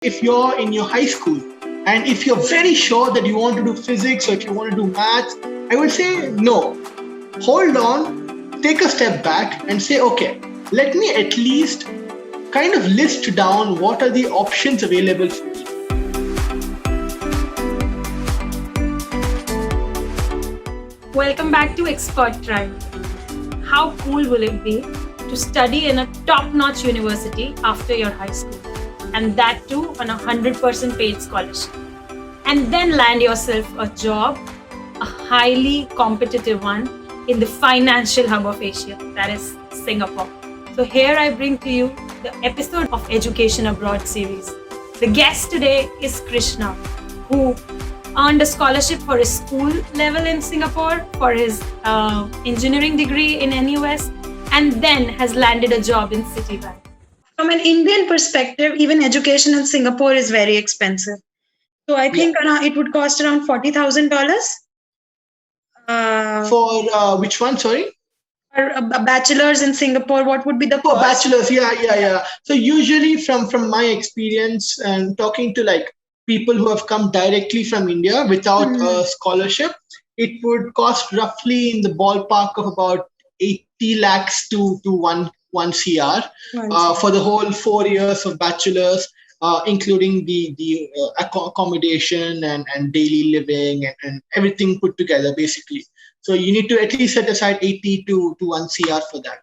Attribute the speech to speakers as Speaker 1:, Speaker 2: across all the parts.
Speaker 1: If you're in your high school and if you're very sure that you want to do physics or if you want to do maths, I would say no. Hold on, take a step back and say, okay, let me at least kind of list down what are the options available for me.
Speaker 2: Welcome back to Expertribe. How cool will it be to study in a top-notch university after your high school? And that too on a 100% paid scholarship. And then land yourself a job, a highly competitive one, in the financial hub of Asia, that is Singapore. So here I bring to you the episode of Education Abroad series. The guest today is Krishna, who earned a scholarship for his school level in Singapore, for his engineering degree in NUS, and then has landed a job in Citibank.
Speaker 3: From an Indian perspective, even education in Singapore is very expensive. So I think it would cost around $40,000.
Speaker 1: For which one? Sorry.
Speaker 3: For a bachelor's in Singapore, what would be the cost?
Speaker 1: Bachelor's, yeah. So usually from my experience and talking to like people who have come directly from India without a scholarship, it would cost roughly in the ballpark of about 80 lakhs to 1 CR for the whole 4 years of bachelor's, including the accommodation and daily living and everything put together, basically. So you need to at least set aside 80 to 1 CR for that.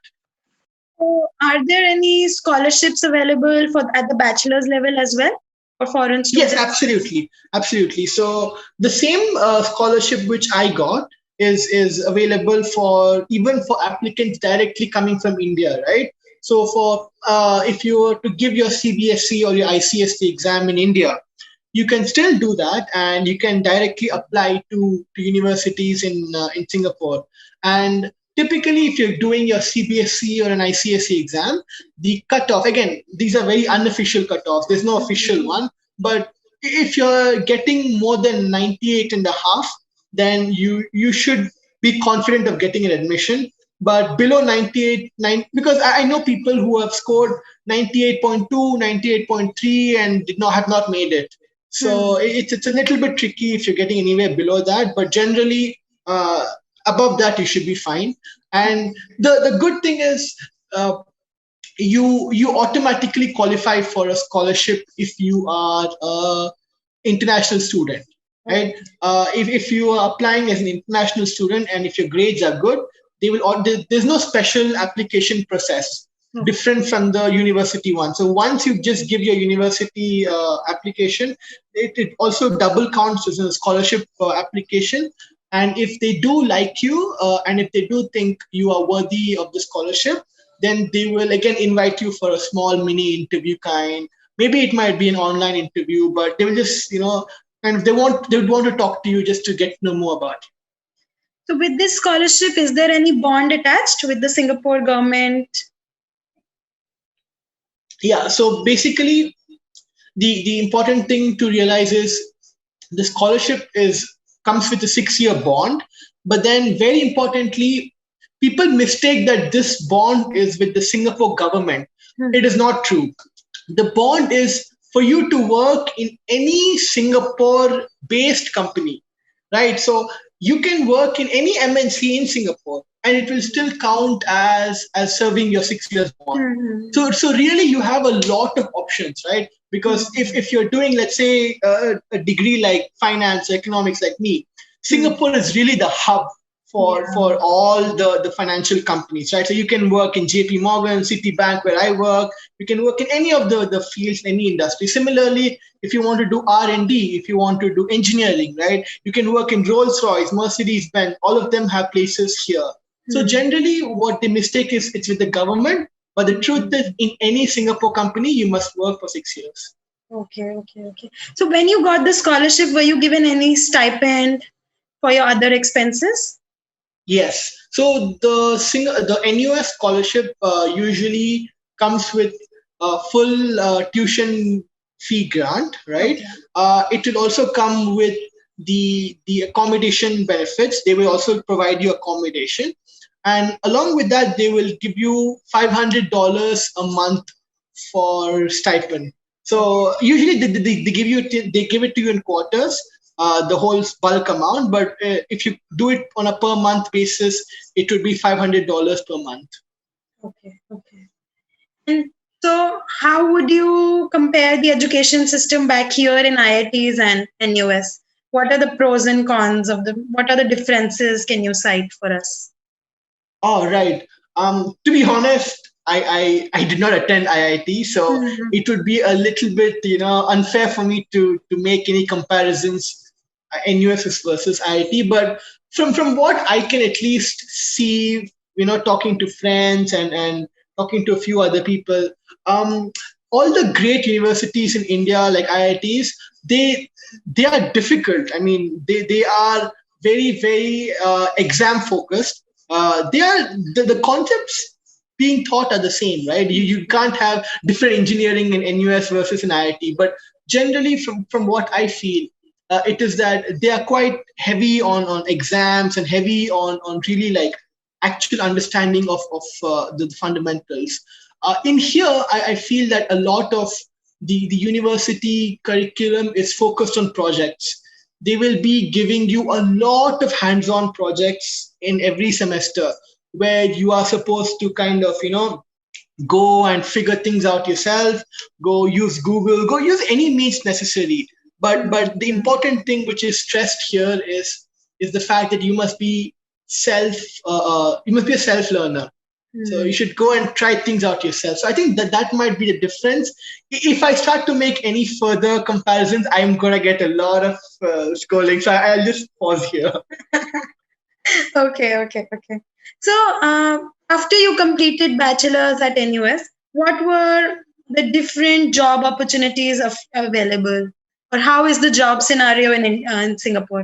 Speaker 3: So are there any scholarships available at the bachelor's level as well for foreign students?
Speaker 1: Yes, absolutely. So the same scholarship which I got is available even for applicants directly coming from India, right? So for if you were to give your CBSE or your ICSE exam in India, you can still do that and you can directly apply to universities in Singapore. And typically, if you're doing your CBSE or an ICSE exam, the cutoff, again, these are very unofficial cutoffs. There's no official one. But if you're getting more than 98 and a half, then you should be confident of getting an admission. But below 98, because I know people who have scored 98.2, 98.3 and have not made it. So it's a little bit tricky if you're getting anywhere below that. But generally, above that, you should be fine. And the good thing is you automatically qualify for a scholarship if you are an international student. Right? If you are applying as an international student and if your grades are good, there's no special application process different from the university one. So once you just give your university application, it also double counts as a scholarship application. And if they do like you and if they do think you are worthy of the scholarship, then they will again invite you for a small mini interview kind. Maybe it might be an online interview, but they will just, and they would want to talk to you just to get to know more about it.
Speaker 3: So with this scholarship, is there any bond attached with the Singapore government?
Speaker 1: Yeah, so basically the important thing to realize is the scholarship comes with a 6-year bond, but then very importantly, people mistake that this bond is with the Singapore government. It is not true. The bond is for you to work in any Singapore-based company, right? So you can work in any MNC in Singapore and it will still count as serving your 6 years bond. So really you have a lot of options, right? Because if you're doing, let's say, a degree like finance, economics like me, Singapore is really the hub for all the financial companies, right? So you can work in JP Morgan, Citibank, where I work. You can work in any of the fields, any industry. Similarly, if you want to do R&D, if you want to do engineering, right? You can work in Rolls-Royce, Mercedes-Benz. All of them have places here. So generally, what the mistake is, it's with the government. But the truth is, in any Singapore company, you must work for 6 years.
Speaker 3: Okay. So when you got the scholarship, were you given any stipend for your other expenses?
Speaker 1: Yes. So the NUS scholarship usually comes with a full tuition fee grant, right? Okay. It will also come with the accommodation benefits. They will also provide you accommodation. And along with that, they will give you $500 a month for stipend. So usually they give it to you in quarters, the whole bulk amount. But if you do it on a per month basis, it would be $500 per month.
Speaker 3: Okay. Okay. And so, how would you compare the education system back here in IITs and NUS? What are the pros and cons of them? What are the differences? Can you cite for us?
Speaker 1: Oh, right. To be honest, I did not attend IIT, so
Speaker 3: Mhm.
Speaker 1: it would be a little bit, unfair for me to make any comparisons, NUS versus IIT. But from what I can at least see, talking to friends and talking to a few other people, um, all the great universities in India, like IITs, they are difficult. I mean, they are very exam focused. They are the concepts being taught are the same, right? You can't have different engineering in NUS versus in IIT, but generally from what I feel, it is that they are quite heavy on exams and heavy on really like actual understanding of the fundamentals. In here, I feel that a lot of the university curriculum is focused on projects. They will be giving you a lot of hands-on projects in every semester where you are supposed to kind of, go and figure things out yourself, go use Google, go use any means necessary. But the important thing which is stressed here is the fact that you must be self you must be a self learner. So you should go and try things out yourself. So I think that might be the difference. If I start to make any further comparisons, I'm gonna get a lot of scolding. So I'll just pause here.
Speaker 3: Okay. So, after you completed bachelor's at NUS, what were the different job opportunities available, or how is the job scenario in Singapore?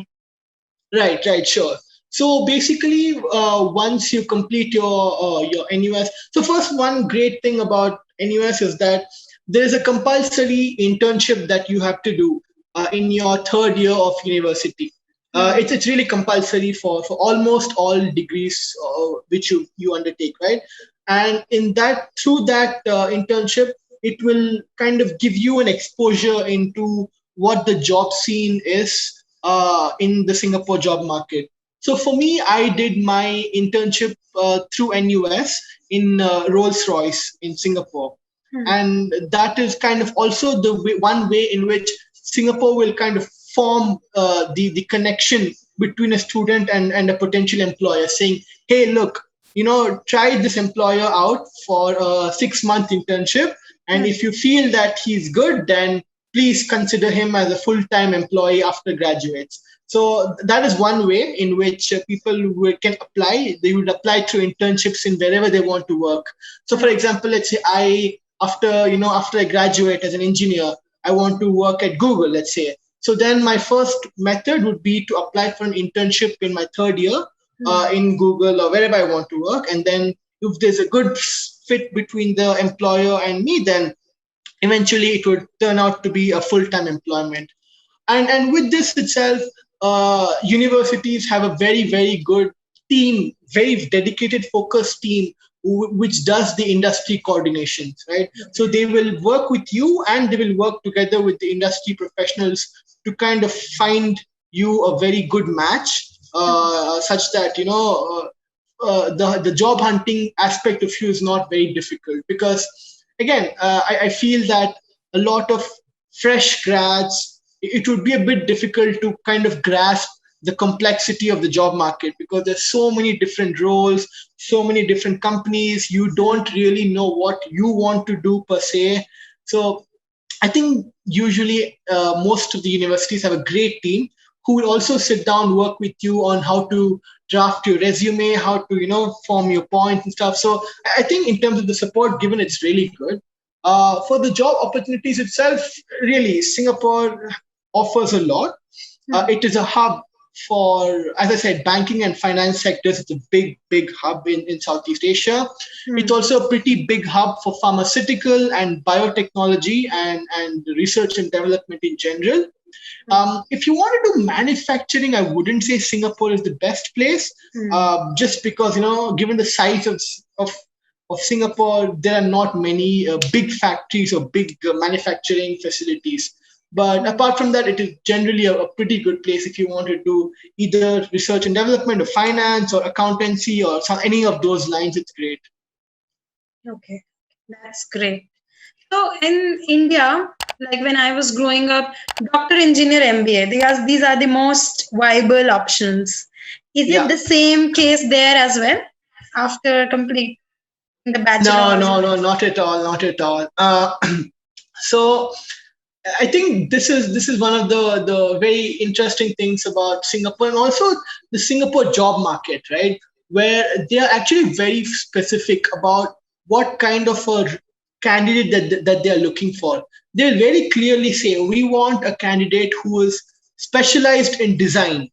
Speaker 1: Right, sure. So basically, once you complete your NUS, so first one great thing about NUS is that there is a compulsory internship that you have to do in your third year of university. It's really compulsory for almost all degrees which you undertake, right? And in that through that internship, it will kind of give you an exposure into what the job scene is in the Singapore job market. So for me, I did my internship through NUS in Rolls Royce in Singapore. And that is kind of also one way in which Singapore will kind of form the connection between a student and a potential employer, saying, hey, look, try this employer out for a 6-month internship. And if you feel that he's good, then please consider him as a full-time employee after graduates. So that is one way in which people can apply. They would apply through internships in wherever they want to work. So for example, let's say after I graduate as an engineer, I want to work at Google, let's say. So then my first method would be to apply for an internship in my third year in Google or wherever I want to work. And then if there's a good fit between the employer and me, then eventually it would turn out to be a full-time employment. And with this itself, universities have a very good team, very dedicated, focused team which does the industry coordinations, right? So they will work with you and they will work together with the industry professionals to kind of find you a very good match, such that the job hunting aspect of you is not very difficult. Because again, I feel that a lot of fresh grads, it would be a bit difficult to kind of grasp the complexity of the job market, because there's so many different roles, so many different companies. You don't really know what you want to do per se. So I think usually most of the universities have a great team who will also sit down, work with you on how to draft your resume, how to form your points and stuff. So I think in terms of the support given, it's really good. For the job opportunities itself, really, Singapore offers a lot. It is a hub for, as I said, banking and finance sectors. It's a big hub in Southeast Asia. It's also a pretty big hub for pharmaceutical and biotechnology and research and development in general. If you want to do manufacturing, I wouldn't say Singapore is the best place, just because given the size of of Singapore, there are not many big factories or big manufacturing facilities. But apart from that, it is generally a pretty good place if you want to do either research and development or finance or accountancy or any of those lines. It's great.
Speaker 3: Okay, that's great. So in India, like when I was growing up, doctor, engineer, MBA, these are the most viable options. Is it
Speaker 1: Yeah.
Speaker 3: the same case there as well after completing the
Speaker 1: No,
Speaker 3: bachelor's?
Speaker 1: no, no, not at all, not at all. So I think this is one of the very interesting things about Singapore and also the Singapore job market, right? Where they are actually very specific about what kind of a candidate that they are looking for. They very clearly say we want a candidate who is specialized in design.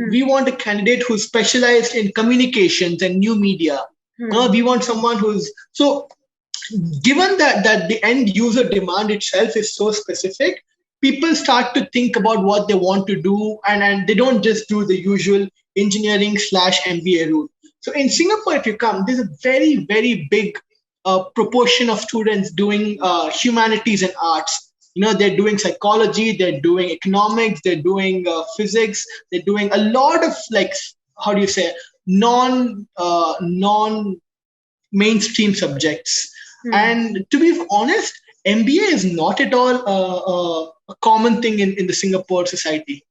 Speaker 1: We want a candidate who's specialized in communications and new media. We want someone who's so given that the end user demand itself is so specific, people start to think about what they want to do, and they don't just do the usual engineering slash MBA route. So in Singapore, if you come, there's a very, very big proportion of students doing humanities and arts. They're doing psychology, they're doing economics, they're doing physics, they're doing a lot of, like, how do you say, non mainstream subjects. And to be honest, MBA is not at all a common thing in the Singapore society.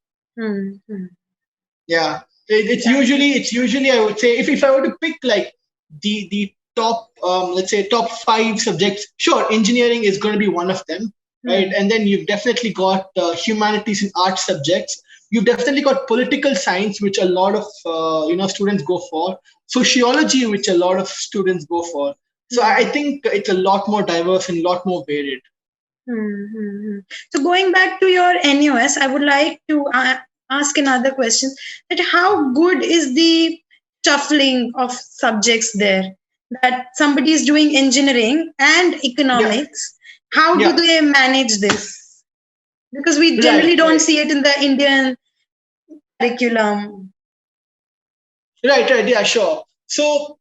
Speaker 1: Yeah, it's usually I would say if I were to pick like the top let's say top 5 subjects, sure, engineering is going to be one of them, right? And then you've definitely got humanities and art subjects. You've definitely got political science, which a lot of students go for, sociology, which a lot of students go for. So I think it's a lot more diverse and a lot more varied.
Speaker 3: So going back to your NUS, I would like to ask another question: that how good is the shuffling of subjects there? That somebody is doing engineering and economics. How do they manage this? Because we generally don't see it in the Indian curriculum.
Speaker 1: Right, yeah, sure. So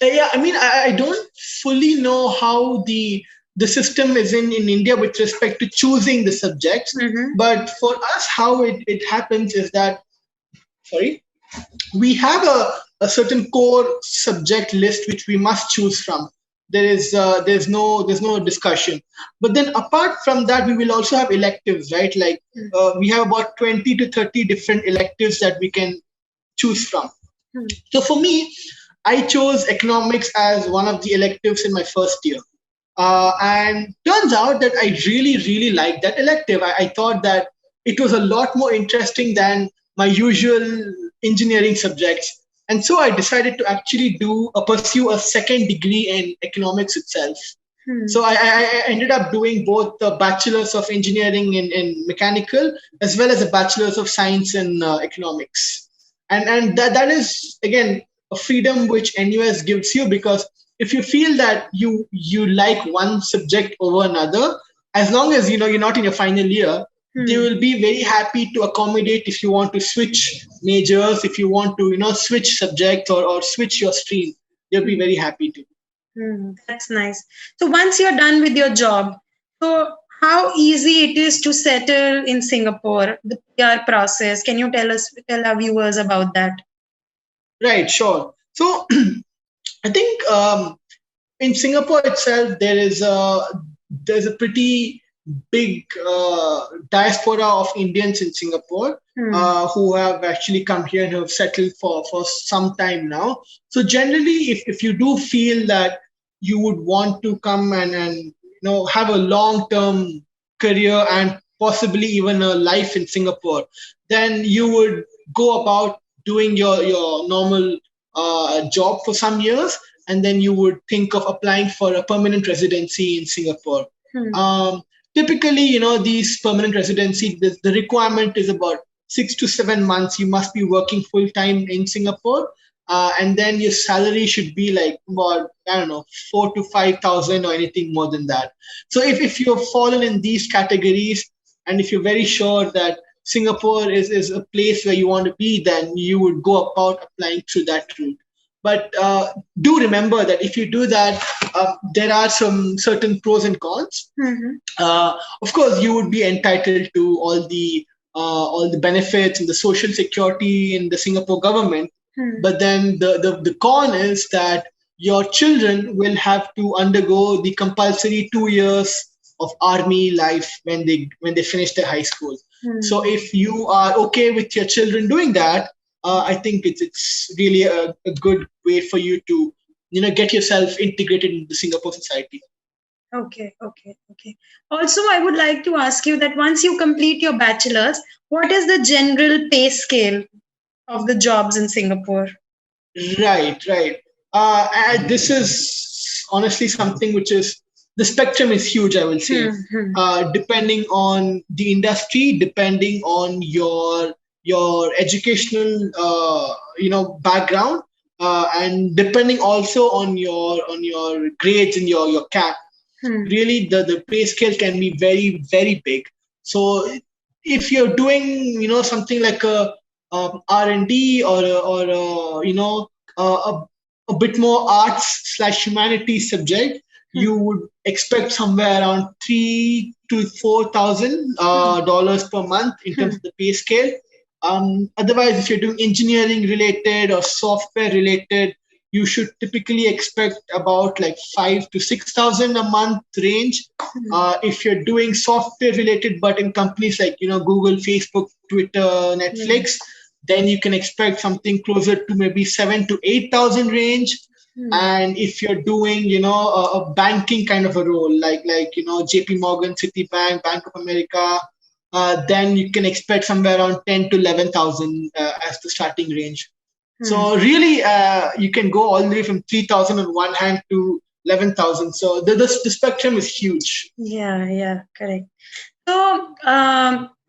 Speaker 1: I mean, I don't fully know how the system is in India with respect to choosing the subjects. But for us, how it happens is that, we have a certain core subject list which we must choose from. There's no discussion. But then apart from that, we will also have electives, right? Like we have about 20 to 30 different electives that we can choose from. So for me, I chose economics as one of the electives in my first year. And turns out that I really, really liked that elective. I thought that it was a lot more interesting than my usual engineering subjects. And so I decided to actually pursue a second degree in economics itself. So I ended up doing both the Bachelor's of Engineering in Mechanical as well as a Bachelor's of Science in Economics. And that is, again, a freedom which NUS gives you, because if you feel that you like one subject over another, as long as you're not in your final year, they will be very happy to accommodate if you want to switch majors, if you want to switch subjects or switch your stream. They'll be very happy to.
Speaker 3: That's nice. So once you're done with your job, so how easy it is to settle in Singapore, the PR process? Can you tell our viewers about that?
Speaker 1: Right, sure. So I think in Singapore itself, there's a pretty big diaspora of Indians in Singapore who have actually come here and have settled for some time now. So generally, if you do feel that you would want to come and have a long-term career and possibly even a life in Singapore, then you would go about doing your normal job for some years, and then you would think of applying for a permanent residency in Singapore. Typically, these permanent residency, the requirement is about 6 to 7 months. You must be working full time in Singapore, and then your salary should be like about 4 to 5,000 or anything more than that. So if you've fallen in these categories, and if you're very sure that Singapore is a place where you want to be, then you would go about applying through that route. But do remember that if you do that, there are some certain pros and cons. Of course, you would be entitled to all the benefits and the social security in the Singapore government. But then the con is that your children will have to undergo the compulsory 2 years of army life when they finish their high school. So if you are okay with your children doing that, I think it's really a good way for you to get yourself integrated in the Singapore society.
Speaker 3: Okay. Also, I would like to ask you that once you complete your bachelor's, what is the general pay scale of the jobs in Singapore?
Speaker 1: Right. And this is honestly something which is the spectrum is huge, I will say. Depending on the industry, depending on your educational background, and depending also on your grades and your cap. Really, the pay scale can be very, very big. So if you're doing something like a R&D a bit more arts/humanities subject, you would expect somewhere around $3,000 to $4,000 per month in terms of the pay scale. Otherwise, if you're doing engineering related or software related, you should typically expect about like 5,000 to 6,000 a month range. If you're doing software related, but in companies like Google, Facebook, Twitter, Netflix, then you can expect something closer to maybe 7,000 to 8,000 range. And if you're doing a banking kind of a role, like JP Morgan, Citibank, Bank of America, then you can expect somewhere around 10 to 11,000 as the starting range. So really, you can go all the way from 3,000 on one hand to 11,000. So the spectrum is huge.
Speaker 3: Yeah, correct. So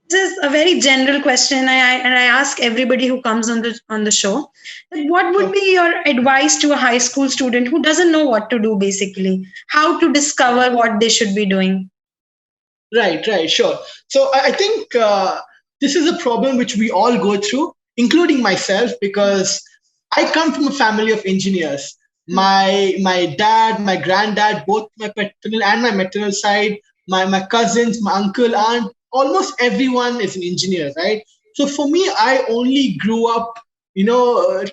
Speaker 3: this is a very general question, and I ask everybody who comes on the show, what would be your advice to a high school student who doesn't know what to do, basically, how to discover what they should be doing?
Speaker 1: Right, sure. So I think this is a problem which we all go through, including myself, because I come from a family of engineers. My dad, my granddad, both my paternal and my maternal side, my cousins, my uncle, aunt, almost everyone is an engineer, right? So for me, I only grew up,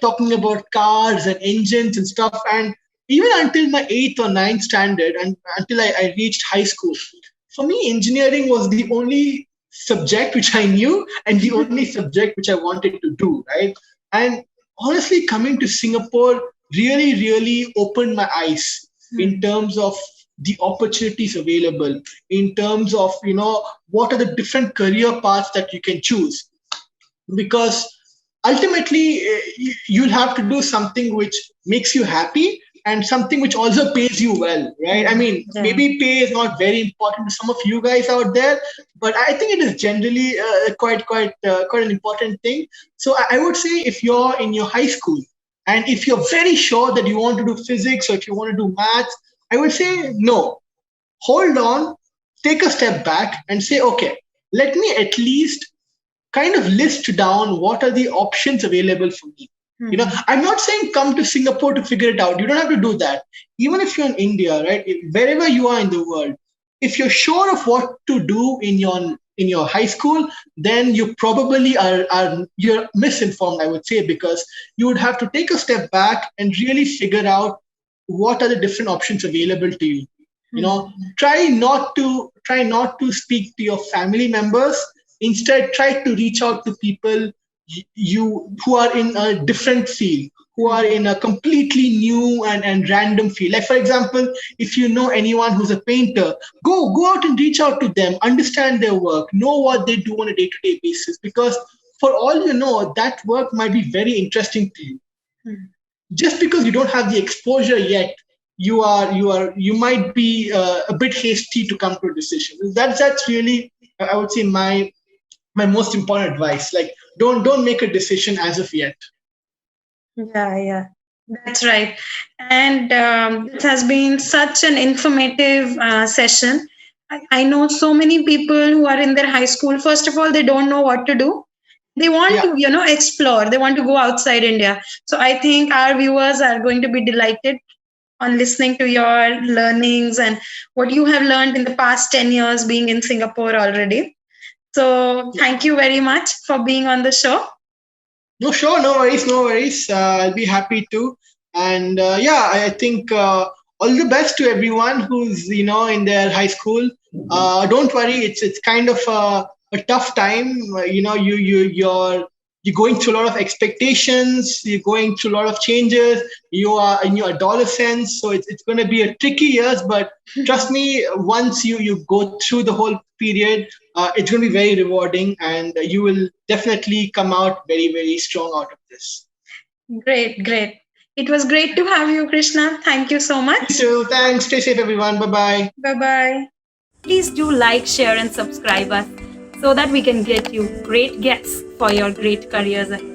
Speaker 1: talking about cars and engines and stuff. And even until my 8th or 9th standard, and until I reached high school, for me, engineering was the only subject which I knew and the only subject which I wanted to do, right? And honestly, coming to Singapore really, really opened my eyes in terms of the opportunities available, in terms of, what are the different career paths that you can choose. Because ultimately, you'll have to do something which makes you happy and something which also pays you well, right? I mean, maybe pay is not very important to some of you guys out there, but I think it is generally quite an important thing. So I would say if you're in your high school and if you're very sure that you want to do physics or if you want to do maths, I would say no. Hold on, take a step back and say, okay, let me at least kind of list down what are the options available for me. I'm not saying come to Singapore to figure it out. You don't have to do that. Even if you're in India, right? Wherever you are in the world, if you're sure of what to do in your high school, then you probably you're misinformed, I would say, because you would have to take a step back and really figure out what are the different options available to you. Try not to speak to your family members. Instead, try to reach out to people who are in a different field, who are in a completely new and random field. Like, for example, if you know anyone who's a painter, go out and reach out to them, understand their work, know what they do on a day-to-day basis, because for all you know, that work might be very interesting to you. Just because you don't have the exposure yet, you might be a bit hasty to come to a decision. That's really, I would say, my most important advice. Like, don't make a decision as of yet.
Speaker 3: Yeah, that's right. And it has been such an informative session. I know so many people who are in their high school. First of all, they don't know what to do. They want to, explore. They want to go outside India. So I think our viewers are going to be delighted on listening to your learnings and what you have learned in the past 10 years being in Singapore already. So thank you very much for being on the show.
Speaker 1: No, sure, no worries, no worries. I'll be happy to. And I think all the best to everyone who's in their high school. Don't worry, it's kind of a tough time. You're going through a lot of expectations. You're going through a lot of changes. You are in your adolescence, so it's going to be a tricky years. But trust me, once you go through the whole period, it's going to be very rewarding, and you will definitely come out very, very strong out of this.
Speaker 3: Great, great. It was great to have you, Krishna. Thank you so much.
Speaker 1: You too. Thanks. Stay safe, everyone. Bye-bye.
Speaker 3: Bye-bye.
Speaker 2: Please do like, share, and subscribe us so that we can get you great guests for your great careers ahead.